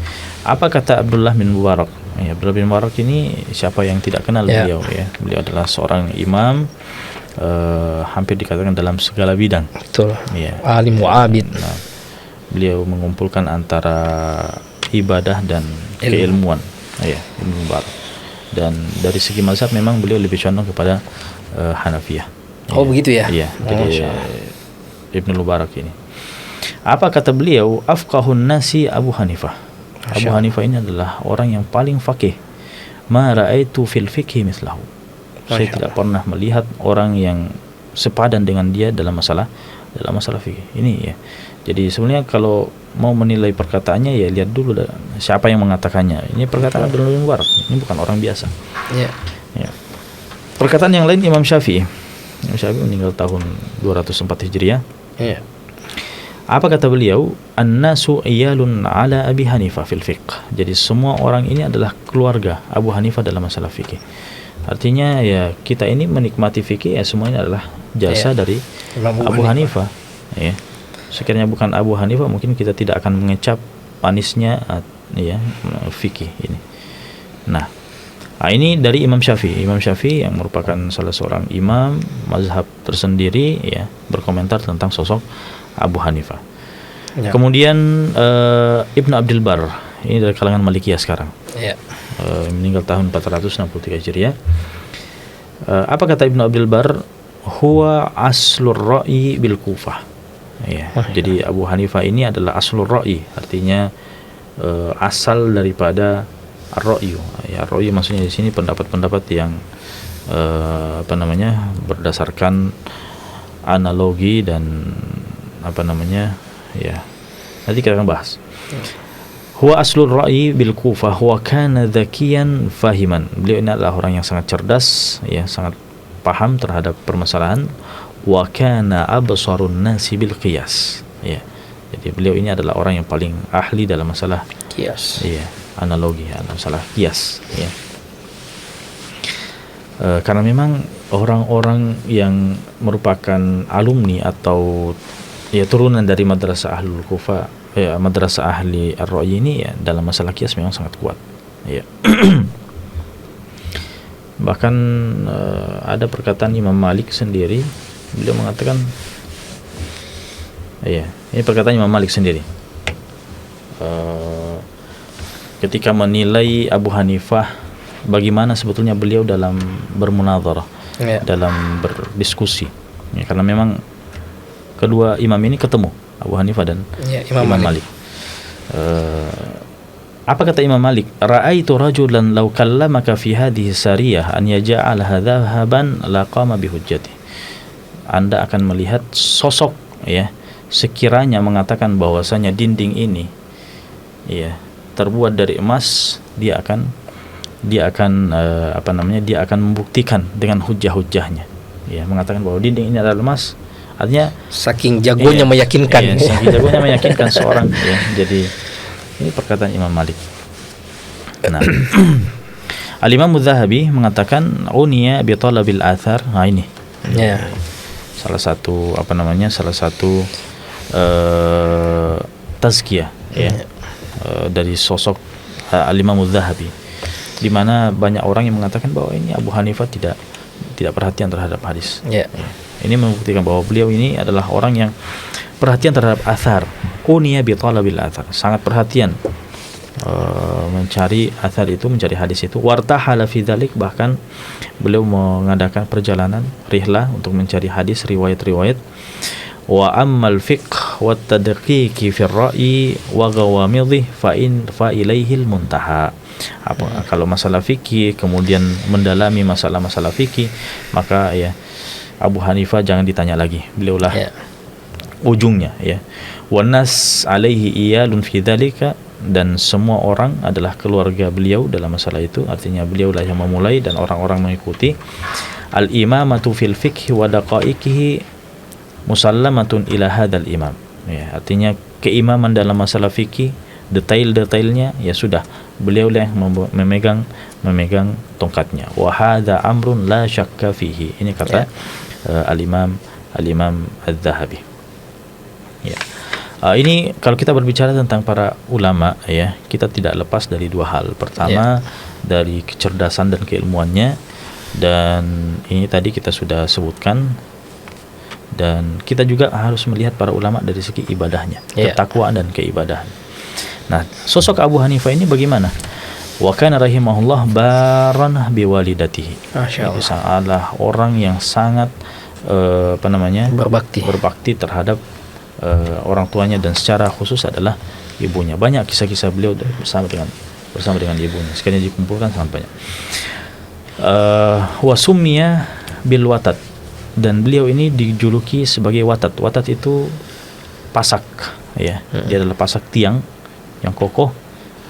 Apa kata Abdullah bin Mubarak? Ya, Abdullah bin Mubarak ini siapa yang tidak kenal beliau ya. Beliau adalah seorang imam, hampir dikatakan dalam segala bidang. Betul. Ya. Alim wa abid. Nah, beliau mengumpulkan antara ibadah dan keilmuan. Ya, Ibnu Mubarak. Dan dari segi mazhab memang beliau lebih condong kepada Hanafiyah. Oh, begitu ya? Iya, jadi Ibnu Mubarak ini. Apa kata beliau? Afqahun nasi Abu Hanifah. Abu Hanifah ini adalah orang yang paling faqih. Ma ra'aitu fil fiqhi mislahu. Saya tidak pernah melihat orang yang sepadan dengan dia dalam masalah fikih. Ini ya. Jadi sebenarnya kalau mau menilai perkataannya ya lihat dulu siapa yang mengatakannya. Ini perkataan Abdullah bin Mubarak. Ini bukan orang biasa. Iya. Ya. Perkataan yang lain Imam Syafi'i. Imam Syafi'i meninggal tahun 204 Hijriah. Iya. Apa kata beliau? An-nasu iyalun ala Abi Hanifah fil fiqh. Jadi semua orang ini adalah keluarga Abu Hanifah dalam masalah fikih. Artinya ya kita ini menikmati fikih ya semuanya adalah jasa dari Abu Hanifah. Ya. Sekiranya bukan Abu Hanifah mungkin kita tidak akan mengecap manisnya ya fikih ini. Nah, ini dari Imam Syafi'i. Imam Syafi'i yang merupakan salah seorang imam mazhab tersendiri ya, berkomentar tentang sosok Abu Hanifah. Ya. Kemudian Ibnu Abdul Bar, ini dari kalangan Malikiyah sekarang. Ya. Meninggal tahun 463 Hijriah. Apa kata Ibnu Abdul Bar? Huwa aslur ra'i bil Kufah. Ya. Jadi Abu Hanifah ini adalah aslur ra'i, artinya asal daripada ar-ra'yu. Ya, ar-ra'yu maksudnya di sini pendapat-pendapat yang berdasarkan analogi dan ya. Nanti kita akan bahas. Huwa aslul ra'i bil Kufah wa kana dzakiyan fahiman. Beliau ini adalah orang yang sangat cerdas ya, sangat paham terhadap permasalahan. Wa kana absarun nasi bil qiyas. Ya. Jadi beliau ini adalah orang yang paling ahli dalam masalah qiyas. Iya, analogi, masalah qiyas ya. Karena memang orang-orang yang merupakan alumni atau ya turunan dari madrasah Ahlul Kufah, madrasah ahli ar-ra'yi ini ya dalam masalah qiyas memang sangat kuat. Ya. Bahkan ada perkataan Imam Malik sendiri, beliau mengatakan ini perkataan Imam Malik sendiri. Ketika menilai Abu Hanifah, bagaimana sebetulnya beliau dalam bermunadharah, dalam berdiskusi. Ya, karena memang kedua imam ini ketemu, Abu Hanifah dan Imam Malik. Apa kata Imam Malik? Ra'aitu rajulan law kallamaka fi hadhihi sariyah an yaj'alaha dhahaban laqama bihujjati. Anda akan melihat sosok ya, sekiranya mengatakan bahwasanya dinding ini ya terbuat dari emas, dia akan dia akan membuktikan dengan hujah-hujahnya, ya, mengatakan bahwa dinding ini adalah emas. Artinya saking jagonya iya, meyakinkan. iya, saking jagonya meyakinkan seorang, ya. Jadi ini perkataan Imam Malik. Nah, Al-Imam Adz-Dzahabi mengatakan uniya bi talabil athar. Nah, ini Ya. salah satu tazkiyah, ya, dari sosok Al-Imam Adz-Dzahabi, di mana banyak orang yang mengatakan bahwa ini Abu Hanifah tidak perhatian terhadap hadis. Ya. Ini membuktikan bahwa beliau ini adalah orang yang perhatian terhadap athar. Uniya bi talabil athar, sangat perhatian mencari athar itu, mencari hadis itu. Wartahala fi dzalik, bahkan beliau mengadakan perjalanan rihlah untuk mencari hadis, riwayat-riwayat. Wa ammal fiqh wa tadqiqi fi ar-ra'yi wa ghawamidhi fa ilaihil muntaha. Kalau masalah fikih, kemudian mendalami masalah-masalah fikih, maka ya Abu Hanifah jangan ditanya lagi, beliaulah ujungnya, ya. Wan nas alaihi iyalun fi dzalika, dan semua orang adalah keluarga beliau dalam masalah itu, artinya beliaulah yang memulai dan orang-orang mengikuti. Al imamatu fil fiqh wa daqaiqihi musallamatun ila hadzal imam, ya, artinya keimaman dalam masalah fikih, detail-detailnya, ya sudah, beliaulah yang memegang tongkatnya. Wa hadza amrun la syakka fihi, ini kata al-imam Adz-Dzahabi, ya. Ini kalau kita berbicara tentang para ulama, ya, kita tidak lepas dari dua hal. Pertama, dari kecerdasan dan keilmuannya, dan ini tadi kita sudah sebutkan. Dan kita juga harus melihat para ulama dari segi ibadahnya, ketakwaan dan keibadahan. Nah, sosok Abu Hanifah ini bagaimana? Wa kana rahimahullah baran biwalidatihi. Masyaallah. Adalah orang yang sangat berbakti terhadap orang tuanya, dan secara khusus adalah ibunya. Banyak kisah-kisah beliau bersama dengan ibunya. Sekalian dikumpulkan sangat banyak. Wa summiya bil watat, dan beliau ini dijuluki sebagai watat. Watat itu pasak, ya. Dia adalah pasak tiang yang kokoh,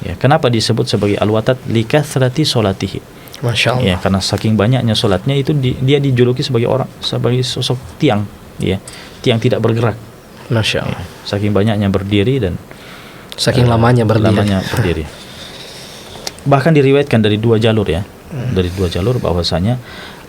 ya. Kenapa disebut sebagai al-watat? Likathrati sholatihi. Masya Allah. Ya, karena saking banyaknya sholatnya itu dia dijuluki sebagai sosok tiang, ya. Tiang tidak bergerak. Masya Allah. Ya, saking banyaknya berdiri dan saking lamanya berdiri. Bahkan diriwayatkan dari dua jalur, ya. Dari dua jalur bahwasanya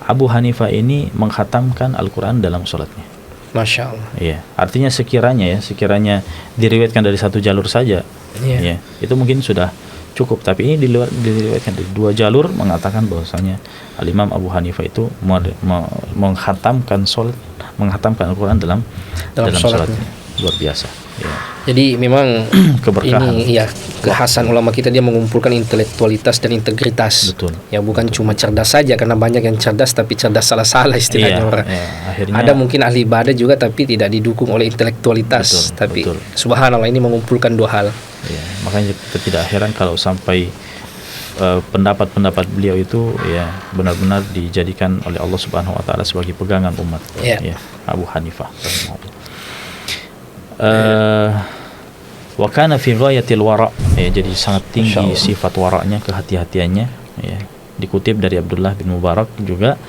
Abu Hanifah ini menghatamkan Al-Quran dalam sholatnya. Masya Allah. Iya, artinya sekiranya diriwayatkan dari satu jalur saja, ya, itu mungkin sudah cukup. Tapi ini diriwayatkan dari dua jalur, mengatakan bahwasanya Al-Imam Abu Hanifah itu menghatamkan Al-Quran dalam sholatnya. Luar biasa. Ya. Jadi memang keberkahan. Ini kekhasan ulama kita, dia mengumpulkan intelektualitas dan integritas. Betul. Ya, bukan cuma cerdas saja, karena banyak yang cerdas tapi cerdas salah-salah istilahnya orang. Akhirnya ada mungkin ahli ibadah juga tapi tidak didukung oleh intelektualitas. Subhanallah, ini mengumpulkan dua hal. Ya, makanya kita tidak heran kalau sampai pendapat-pendapat beliau itu, ya, benar-benar dijadikan oleh Allah Subhanahu wa taala sebagai pegangan umat. Ya, Abu Hanifah. Wa kana fi ghayatil wara', ya, jadi sangat tinggi sifat waraknya, kehati-hatiannya, ya. Dikutip dari Abdullah bin Mubarak juga,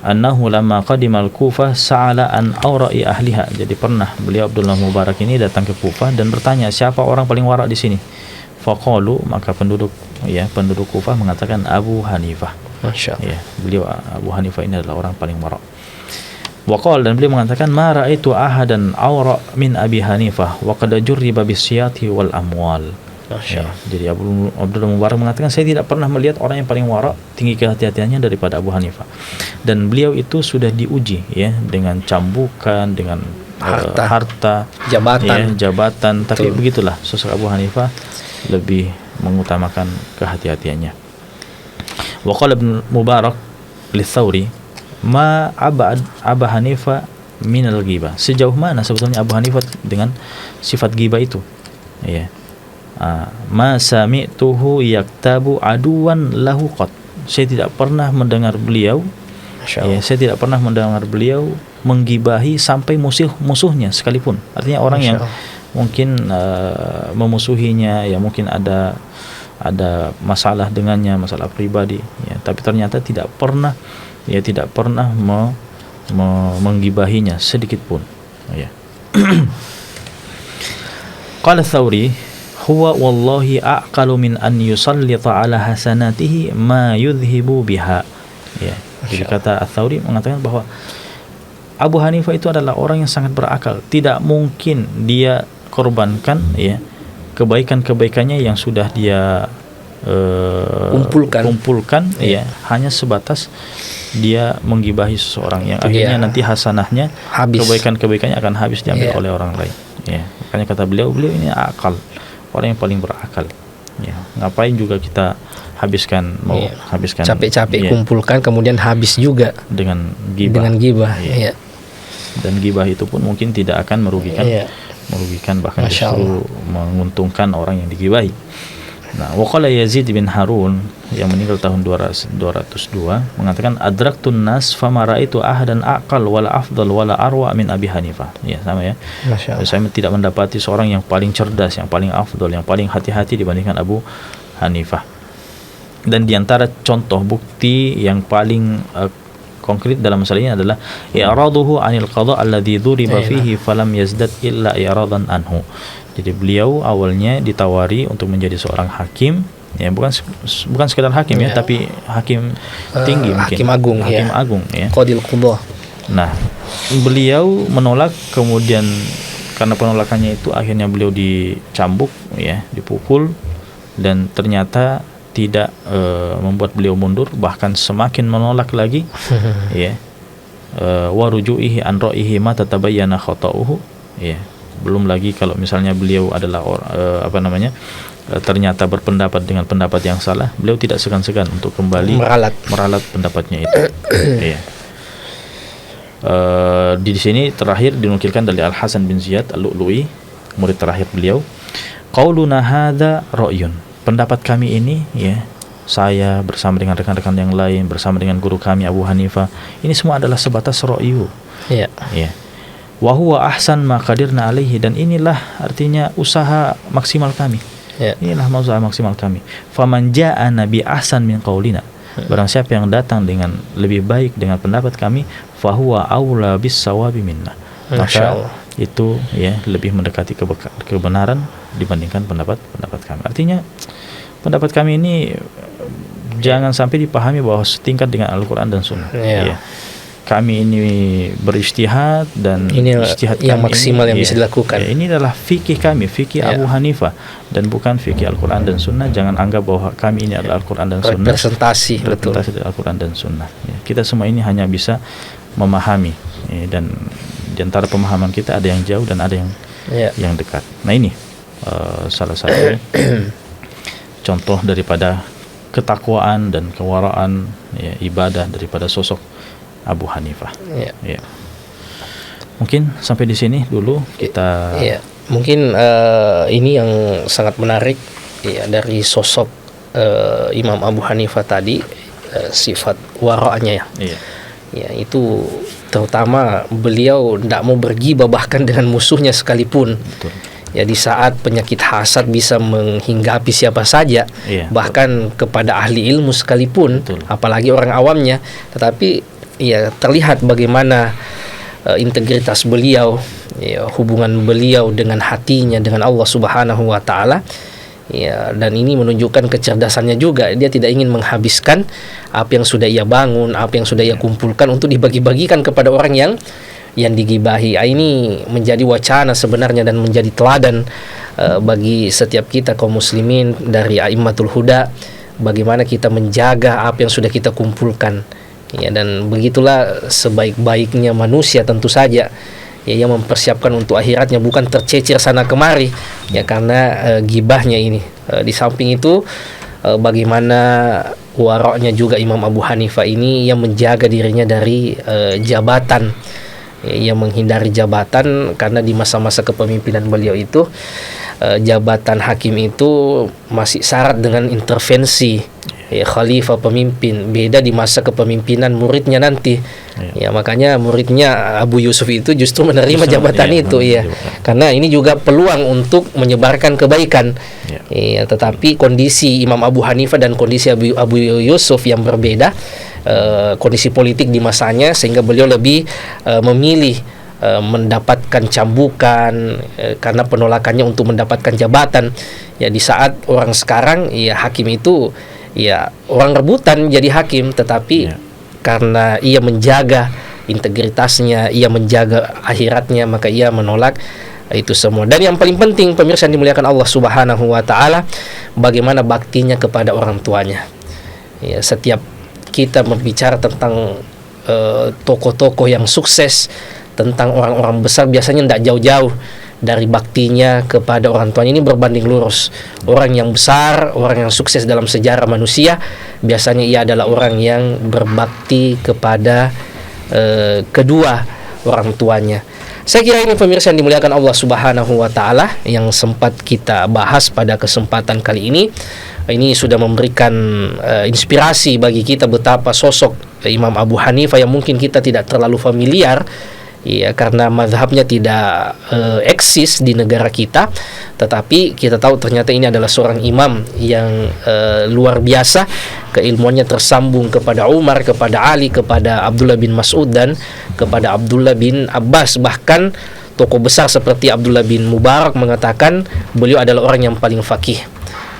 annahu lamma qadima al-Kufah sa'ala an awra'i ahliha. Jadi pernah beliau Abdullah Mubarak ini datang ke Kufah dan bertanya, siapa orang paling warak di sini? Faqalu, maka penduduk Kufah mengatakan Abu Hanifah. Masya Allah. Ya, beliau Abu Hanifah ini adalah orang paling warak. Waqal, dan beliau mengatakan, ma ra'aitu ahadan awra min Abi Hanifah wa qad jurriba bisyati wal amwal. Ya, jadi Abdullah Mubarak mengatakan, saya tidak pernah melihat orang yang paling warak, tinggi kehati-hatiannya daripada Abu Hanifah. Dan beliau itu sudah diuji, ya, dengan cambukan, dengan harta, jabatan. Tapi begitulah sosok Abu Hanifah lebih mengutamakan kehati-hatiannya. Wa qala Ibnu Mubarak li Tsauri, ma Abu Hanifah minal ghibah. Sejauh mana sebetulnya Abu Hanifah dengan sifat ghibah itu? Ya. Ma sami'tuhu yaktabu aduwan lahu qat. Saya tidak pernah mendengar beliau, Masya Ya, Allah. saya tidak pernah mendengar beliau menggibahi sampai musuhnya sekalipun. Artinya orang Masya yang Allah. mungkin memusuhinya, ya mungkin ada masalah dengannya, masalah pribadi, ya, tapi ternyata tidak pernah menggibahinya sedikit pun, ya. Qala Thawri, huwa wallahi a'qalu min an yusallita ala hasanatihi ma yudhibu biha. Ya, jadi kata Ats-Tsauri mengatakan bahwa Abu Hanifah itu adalah orang yang sangat berakal. Tidak mungkin dia korbankan, ya, kebaikan-kebaikannya yang sudah dia kumpulkan, ya, hanya sebatas dia menggibahi seseorang yang akhirnya nanti hasanahnya, habis. kebaikan-kebaikannya akan habis diambil Iya. oleh orang lain. Ya, makanya kata beliau ini akal, orang yang paling berakal. Ya, ngapain juga kita habiskan capek-capek ya, kumpulkan kemudian habis juga dengan gibah. dengan gibah. Iya. Iya. Dan gibah itu pun mungkin tidak akan merugikan, Iya. bahkan Masya justru menguntungkan orang yang digibahi. Nah, waqala Yazid bin Harun yang meninggal tahun 202 mengatakan adraktun nas fama raaitu ahadan aqal wala afdal wala arwa min Abi Hanifah. Ya, sama ya. Masya Allah. Saya tidak mendapati seorang yang paling cerdas, yang paling afdal, yang paling hati-hati dibandingkan Abu Hanifah. Dan diantara contoh bukti yang paling konkret dalam masalah ini adalah i'raduhu 'anil qada' alladhi dhuriba fihi falam yazdad illa i'radan anhu. Jadi beliau awalnya ditawari untuk menjadi seorang hakim, ya, bukan sekedar hakim, ya, tapi hakim tinggi, mungkin hakim agung, hakim ya. agung, ya. Qadil Qudah. Nah, beliau menolak, kemudian karena penolakannya itu akhirnya beliau dicambuk, ya, dipukul, dan ternyata tidak membuat beliau mundur, bahkan semakin menolak lagi. Ya, wa ruju'ihi an ra'ihi ma tatabayyana khata'uhu. Ya, belum lagi kalau misalnya beliau adalah ternyata berpendapat dengan pendapat yang salah, beliau tidak segan-segan untuk kembali meralat pendapatnya itu. Ya. Di sini terakhir dinukilkan dari Al Hasan bin Ziyad Al-Lu'lu'i, murid terakhir beliau, qauluna hadza ra'yun, pendapat kami ini, ya, saya bersama dengan rekan-rekan yang lain, bersama dengan guru kami Abu Hanifah, ini semua adalah sebatas ra'yu. Ya. Ya. Wa huwa ahsan ma qadirna alaihi, dan inilah artinya usaha maksimal kami. Ya. Inilah usaha maksimal kami. Faman ja'ana bi ahsan min qaulina, barang siapa yang datang dengan lebih baik dengan pendapat kami, fahuwa aula bis sawabi minna, maka itu, ya, lebih mendekati kebenaran dibandingkan pendapat kami. Artinya pendapat kami ini jangan sampai dipahami bahwa setingkat dengan Al-Quran dan Sunnah. Ya. Kami ini beristihad, dan ini istihad yang kami maksimal ini, yang bisa dilakukan. Ya, ini adalah fikih kami, fikih Abu Hanifah, dan bukan fikih Al-Quran dan Sunnah. Jangan anggap bahwa kami ini adalah Al-Quran dan Sunnah, representasi dari Al-Quran dan Sunnah. Ya, kita semua ini hanya bisa memahami, ya, dan di antara pemahaman kita ada yang jauh dan ada yang dekat. Nah, ini salah satu contoh daripada ketakwaan dan kewaraan, ya, ibadah daripada sosok Abu Hanifah. Ya. Mungkin sampai di sini dulu kita. Ya, mungkin ini yang sangat menarik, ya, dari sosok Imam Abu Hanifah tadi, sifat wara'nya, ya. Iya. Ya, itu terutama beliau tidak mau bergibah bahkan dengan musuhnya sekalipun. Betul. Ya, di saat penyakit hasad bisa menghinggapi siapa saja, bahkan kepada ahli ilmu sekalipun, apalagi orang awamnya. Tetapi, ya, terlihat bagaimana integritas beliau, ya, hubungan beliau dengan hatinya dengan Allah Subhanahu wa taala. Ya, dan ini menunjukkan kecerdasannya juga. Dia tidak ingin menghabiskan apa yang sudah ia bangun, apa yang sudah ia kumpulkan untuk dibagi-bagikan kepada orang yang digibahi. Ini menjadi wacana sebenarnya dan menjadi teladan bagi setiap kita kaum muslimin dari A'immatul Huda, bagaimana kita menjaga apa yang sudah kita kumpulkan. Ya, dan begitulah sebaik-baiknya manusia tentu saja, ya, yang mempersiapkan untuk akhiratnya, bukan tercecer sana kemari, ya, karena gibahnya ini. Di samping itu, bagaimana waroknya juga Imam Abu Hanifah ini yang menjaga dirinya dari jabatan, ya, yang menghindari jabatan, karena di masa-masa kepemimpinan beliau itu jabatan hakim itu masih syarat dengan intervensi, khalifah pemimpin, beda di masa kepemimpinan muridnya nanti. Ya, makanya muridnya Abu Yusuf itu justru menerima jabatan itu, ya. Karena ini juga peluang untuk menyebarkan kebaikan. Ya, tetapi kondisi Imam Abu Hanifah dan kondisi Abu Yusuf yang berbeda, kondisi politik di masanya, sehingga beliau lebih memilih mendapatkan cambukan karena penolakannya untuk mendapatkan jabatan. Ya, di saat orang sekarang ya hakim itu ya orang rebutan jadi hakim, tetapi karena ia menjaga integritasnya, ia menjaga akhiratnya, maka ia menolak itu semua. Dan yang paling penting, pemirsa yang dimuliakan Allah Subhanahu wa taala, bagaimana baktinya kepada orang tuanya. Ya, setiap kita berbicara tentang tokoh-tokoh yang sukses, tentang orang-orang besar, biasanya tidak jauh-jauh dari baktinya kepada orang tuanya. Ini berbanding lurus. Orang yang besar, orang yang sukses dalam sejarah manusia, biasanya ia adalah orang yang berbakti kepada kedua orang tuanya. Saya kira ini pemirsa yang dimuliakan Allah Subhanahu wa taala yang sempat kita bahas pada kesempatan kali ini. Ini sudah memberikan inspirasi bagi kita betapa sosok Imam Abu Hanifah yang mungkin kita tidak terlalu familiar, ya, karena mazhabnya tidak eksis di negara kita, tetapi kita tahu ternyata ini adalah seorang imam yang luar biasa, keilmuannya tersambung kepada Umar, kepada Ali, kepada Abdullah bin Mas'ud, dan kepada Abdullah bin Abbas. Bahkan tokoh besar seperti Abdullah bin Mubarak mengatakan beliau adalah orang yang paling faqih.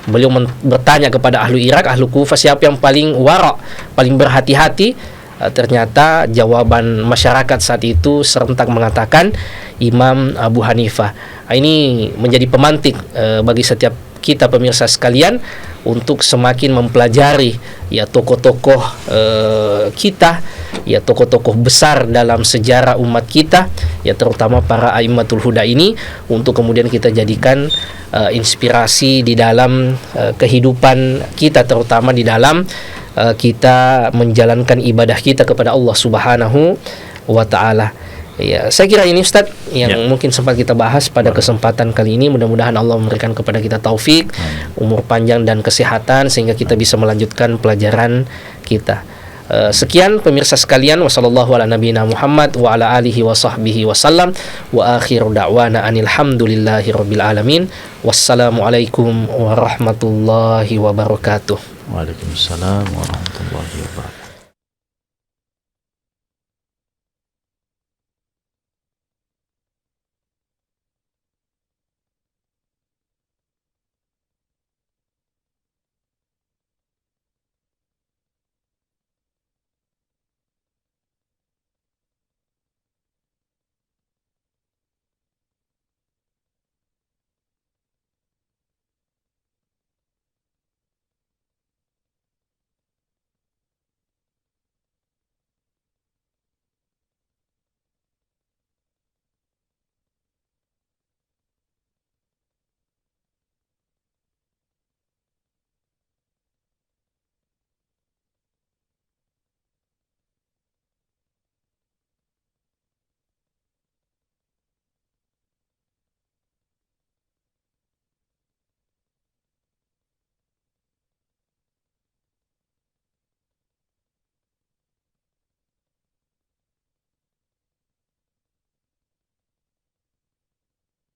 Beliau bertanya kepada ahlu Irak, ahlu Kufah, siapa yang paling wara', paling berhati-hati. Ternyata jawaban masyarakat saat itu serentak mengatakan Imam Abu Hanifah. Ini menjadi pemantik bagi setiap kita pemirsa sekalian untuk semakin mempelajari ya tokoh-tokoh kita, ya tokoh-tokoh besar dalam sejarah umat kita, ya terutama para Aimmatul Huda ini, untuk kemudian kita jadikan inspirasi di dalam kehidupan kita, terutama di dalam kita menjalankan ibadah kita kepada Allah Subhanahu wa taala. Ya, saya kira ini Ustaz yang mungkin sempat kita bahas pada kesempatan kali ini. Mudah-mudahan Allah memberikan kepada kita taufik, umur panjang dan kesehatan sehingga kita bisa melanjutkan pelajaran kita. Sekian pemirsa sekalian, wassallallahu ala nabiyina Muhammad wa ala alihi wa sahbihi wasallam, wa akhiru da'wana anil hamdulillahi rabbil alamin. Wassalamualaikum warahmatullahi wabarakatuh. Waalaikumsalam warahmatullahi wabarakatuh.